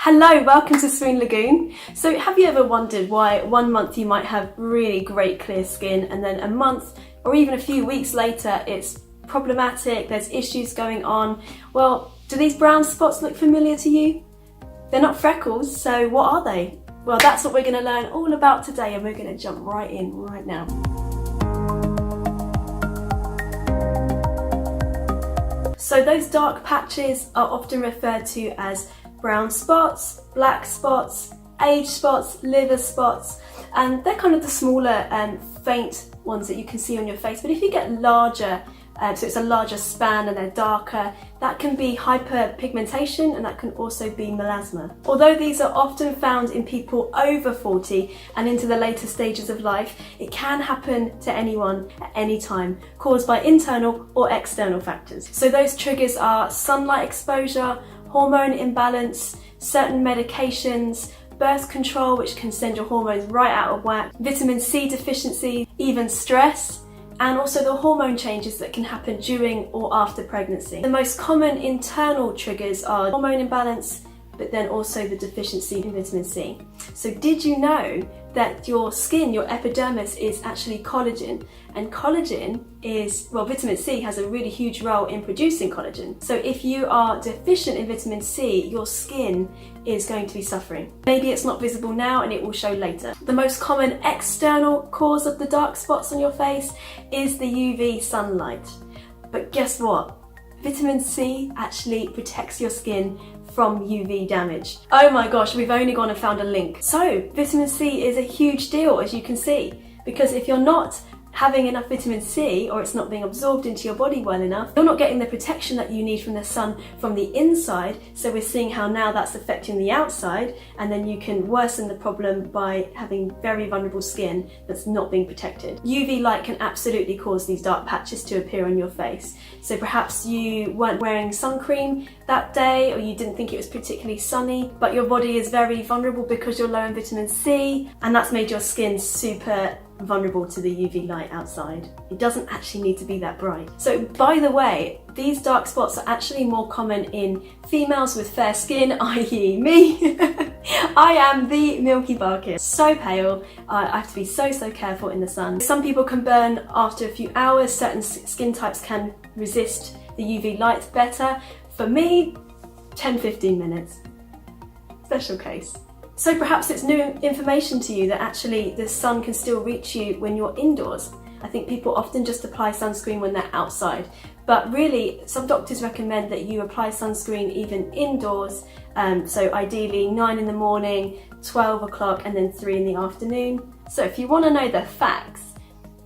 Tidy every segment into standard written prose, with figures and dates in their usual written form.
Hello, welcome to SWOON LAGOON. So have you ever wondered why 1 month you might have really great clear skin and then a month or even a few weeks later it's problematic, there's issues going on? Well, do these brown spots look familiar to you? They're not freckles, so what are they? Well, that's what we're going to learn all about today, and we're going to jump right in right now. So those dark patches are often referred to as brown spots, black spots, age spots, liver spots, and they're kind of the smaller and faint ones that you can see on your face. But if you get larger, so it's a larger span and they're darker, that can be hyperpigmentation, and that can also be melasma. Although these are often found in people over 40 and into the later stages of life, it can happen to anyone at any time, caused by internal or external factors. So those triggers are sunlight exposure, hormone imbalance, certain medications, birth control, which can send your hormones right out of whack, vitamin C deficiency, even stress, and also the hormone changes that can happen during or after pregnancy. The most common internal triggers are hormone imbalance, but then also the deficiency in vitamin C. So did you know that your skin, your epidermis, is actually collagen? And collagen is, well, vitamin C has a really huge role in producing collagen. So if you are deficient in vitamin C, your skin is going to be suffering. Maybe it's not visible now and it will show later. The most common external cause of the dark spots on your face is the UV sunlight. But guess what? Vitamin C actually protects your skin from UV damage. Oh my gosh, we've only gone and found a link. So vitamin C is a huge deal, as you can see, because if you're not having enough vitamin C, or it's not being absorbed into your body well enough, you're not getting the protection that you need from the sun from the inside. So we're seeing how now that's affecting the outside, and then you can worsen the problem by having very vulnerable skin that's not being protected. UV light can absolutely cause these dark patches to appear on your face. So perhaps you weren't wearing sun cream that day, or you didn't think it was particularly sunny, but your body is very vulnerable because you're low in vitamin C, and that's made your skin super vulnerable to the UV light outside. It doesn't actually need to be that bright. So by the way, these dark spots are actually more common in females with fair skin, i.e. me. I am the Milky Bar kid. So pale, I have to be so careful in the sun. Some people can burn after a few hours, certain skin types can resist the UV light better. For me, 10-15 minutes. Special case. So perhaps it's new information to you that actually the sun can still reach you when you're indoors. I think people often just apply sunscreen when they're outside, but really some doctors recommend that you apply sunscreen even indoors, so ideally 9 in the morning, 12 o'clock and then 3 in the afternoon. So if you want to know the facts,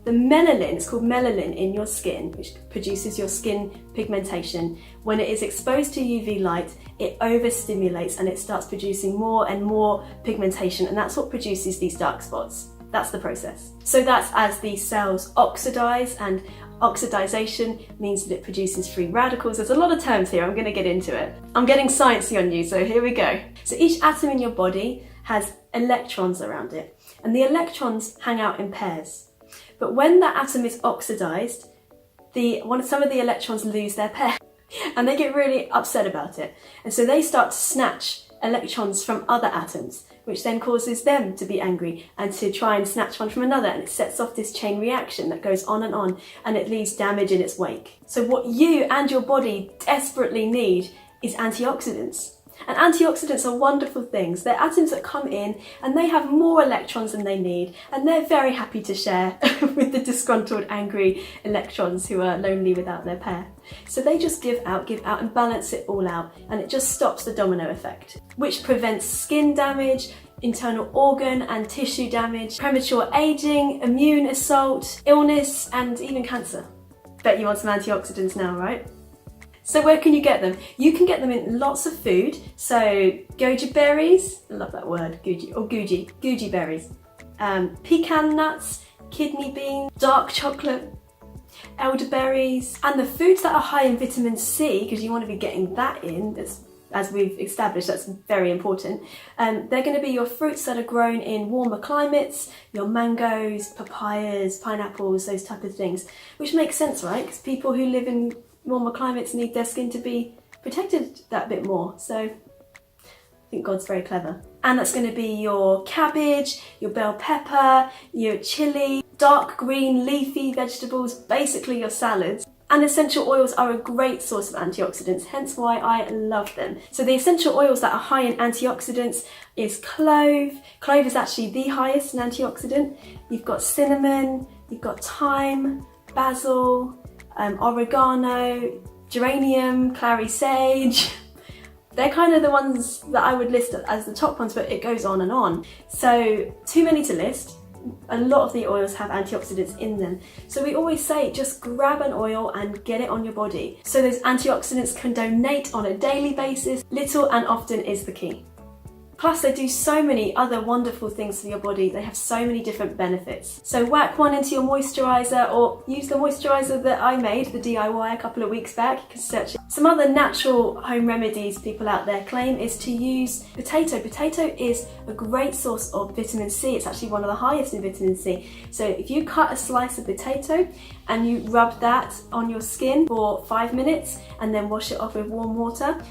the melanin, it's called melanin in your skin, which produces your skin pigmentation. When it is exposed to UV light, it overstimulates and it starts producing more and more pigmentation, and that's what produces these dark spots. That's the process. So that's as these cells oxidize, and oxidization means that it produces free radicals. There's a lot of terms here, I'm going to get into it. I'm getting sciencey on you, so here we go. So each atom in your body has electrons around it, and the electrons hang out in pairs. But when that atom is oxidized, some of the electrons lose their pair and they get really upset about it. And so they start to snatch electrons from other atoms, which then causes them to be angry and to try and snatch one from another. And it sets off this chain reaction that goes on, and it leaves damage in its wake. So what you and your body desperately need is antioxidants. And antioxidants are wonderful things. They're atoms that come in and they have more electrons than they need, and they're very happy to share with the disgruntled, angry electrons who are lonely without their pair. So they just give out and balance it all out, and it just stops the domino effect, which prevents skin damage, internal organ and tissue damage, premature aging, immune assault, illness, and even cancer. Bet you want some antioxidants now, right? So where can you get them? You can get them in lots of food. So goji berries, I love that word, goji berries. Pecan nuts, kidney beans, dark chocolate, elderberries. And the foods that are high in vitamin C, because you want to be getting that in, as we've established, that's very important. They're going to be your fruits that are grown in warmer climates, your mangoes, papayas, pineapples, those type of things. Which makes sense, right? Because people who live in warmer climates need their skin to be protected that bit more. So I think God's very clever. And that's going to be your cabbage, your bell pepper, your chilli, dark green leafy vegetables, basically your salads. And essential oils are a great source of antioxidants, hence why I love them. So the essential oils that are high in antioxidants is clove. Clove is actually the highest in antioxidant. You've got cinnamon, you've got thyme, basil, oregano, geranium, clary sage. They're kind of the ones that I would list as the top ones, but it goes on and on. So too many to list. A lot of the oils have antioxidants in them. So we always say just grab an oil and get it on your body. So those antioxidants can donate on a daily basis. Little and often is the key. Plus they do so many other wonderful things for your body. They have so many different benefits. So whack one into your moisturiser, or use the moisturiser that I made, the DIY, a couple of weeks back. You can search it. Some other natural home remedies people out there claim is to use potato. Potato is a great source of vitamin C. It's actually one of the highest in vitamin C. So if you cut a slice of potato and you rub that on your skin for 5 minutes and then wash it off with warm water,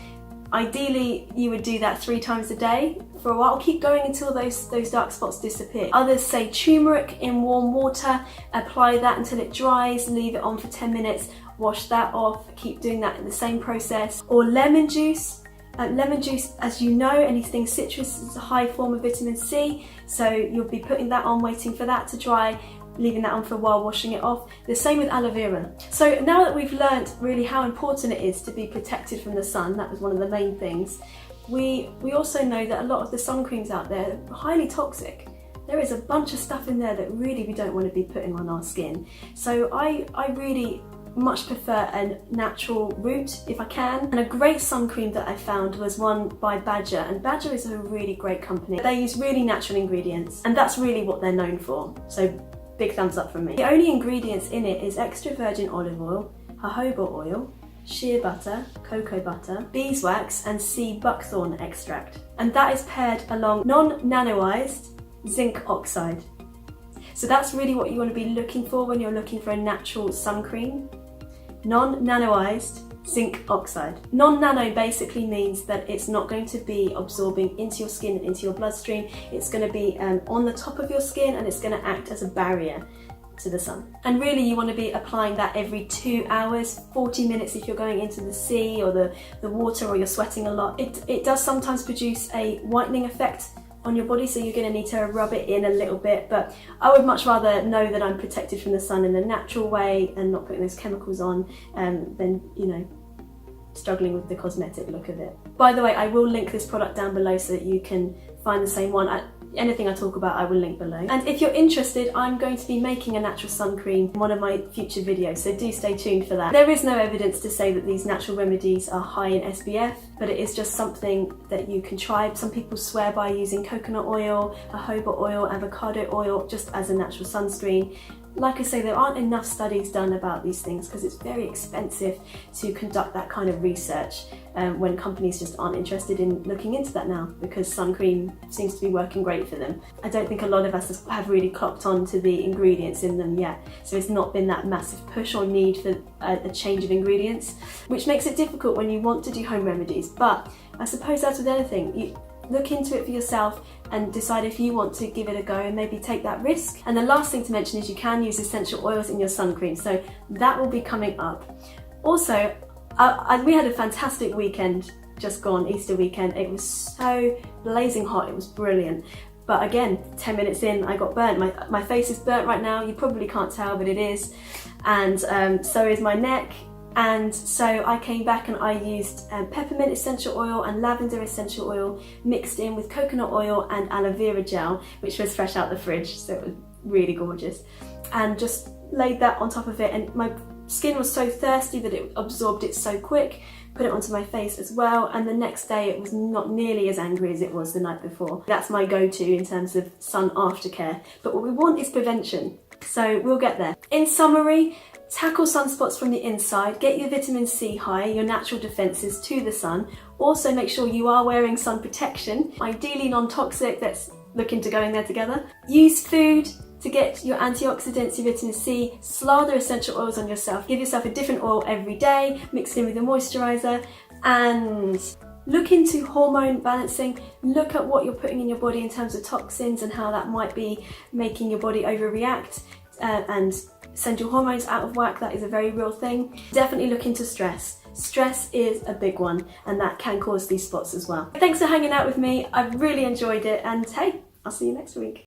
ideally, you would do that 3 times a day for a while. Keep going until those dark spots disappear. Others say turmeric in warm water, apply that until it dries, leave it on for 10 minutes, wash that off, keep doing that in the same process. Or lemon juice. Lemon juice, as you know, anything citrus is a high form of vitamin C, so you'll be putting that on, waiting for that to dry, leaving that on for a while, washing it off. The same with aloe vera. So now that we've learned really how important it is to be protected from the sun, that was one of the main things, we also know that a lot of the sun creams out there are highly toxic. There is a bunch of stuff in there that really we don't want to be putting on our skin. So I really much prefer a natural route if I can. And a great sun cream that I found was one by Badger, and Badger is a really great company. They use really natural ingredients, and that's really what they're known for. So big thumbs up from me. The only ingredients in it is extra virgin olive oil, jojoba oil, shea butter, cocoa butter, beeswax and sea buckthorn extract. And that is paired along non-nanoized zinc oxide. So that's really what you want to be looking for when you're looking for a natural sun cream. Non-nanoized zinc oxide. Non-nano basically means that it's not going to be absorbing into your skin and into your bloodstream. It's going to be on the top of your skin, and it's going to act as a barrier to the sun. And really you want to be applying that every 2 hours, 40 minutes if you're going into the sea or the water, or you're sweating a lot. It does sometimes produce a whitening effect on your body, so you're going to need to rub it in a little bit, but I would much rather know that I'm protected from the sun in a natural way and not putting those chemicals on than, you know, struggling with the cosmetic look of it. By the way, I will link this product down below so that you can find the same one. Anything I talk about I will link below. And if you're interested, I'm going to be making a natural sun cream in one of my future videos, so do stay tuned for that. There is no evidence to say that these natural remedies are high in SPF, but it is just something that you can try. Some people swear by using coconut oil, jojoba oil, avocado oil just as a natural sunscreen. Like I say, there aren't enough studies done about these things because it's very expensive to conduct that kind of research when companies just aren't interested in looking into that now, because sun cream seems to be working great for them. I don't think a lot of us have really clocked on to the ingredients in them yet, so it's not been that massive push or need for a change of ingredients, which makes it difficult when you want to do home remedies. But I suppose as with anything, you look into it for yourself and decide if you want to give it a go and maybe take that risk. And the last thing to mention is you can use essential oils in your sun cream, so that will be coming up. Also, we had a fantastic weekend just gone, Easter weekend. It was so blazing hot, it was brilliant. But again, 10 minutes in, I got burnt. My face is burnt right now. You probably can't tell, but it is. And so is my neck. And so I came back and I used peppermint essential oil and lavender essential oil mixed in with coconut oil and aloe vera gel, which was fresh out the fridge, so it was really gorgeous. And just laid that on top of it, and my skin was so thirsty that it absorbed it so quick. Put it onto my face as well, and the next day it was not nearly as angry as it was the night before. That's my go-to in terms of sun aftercare. But what we want is prevention, so we'll get there. In summary, tackle sunspots from the inside, get your vitamin C high, your natural defences to the sun. Also make sure you are wearing sun protection, ideally non-toxic. Let's look into going there together. Use food to get your antioxidants, your vitamin C. Slather essential oils on yourself. Give yourself a different oil every day, mix it in with a moisturiser, and Look into hormone balancing, look at what you're putting in your body in terms of toxins and how that might be making your body overreact and send your hormones out of whack. That is a very real thing. Definitely look into stress. Stress is a big one and that can cause these spots as well. Thanks for hanging out with me. I've really enjoyed it, and hey, I'll see you next week.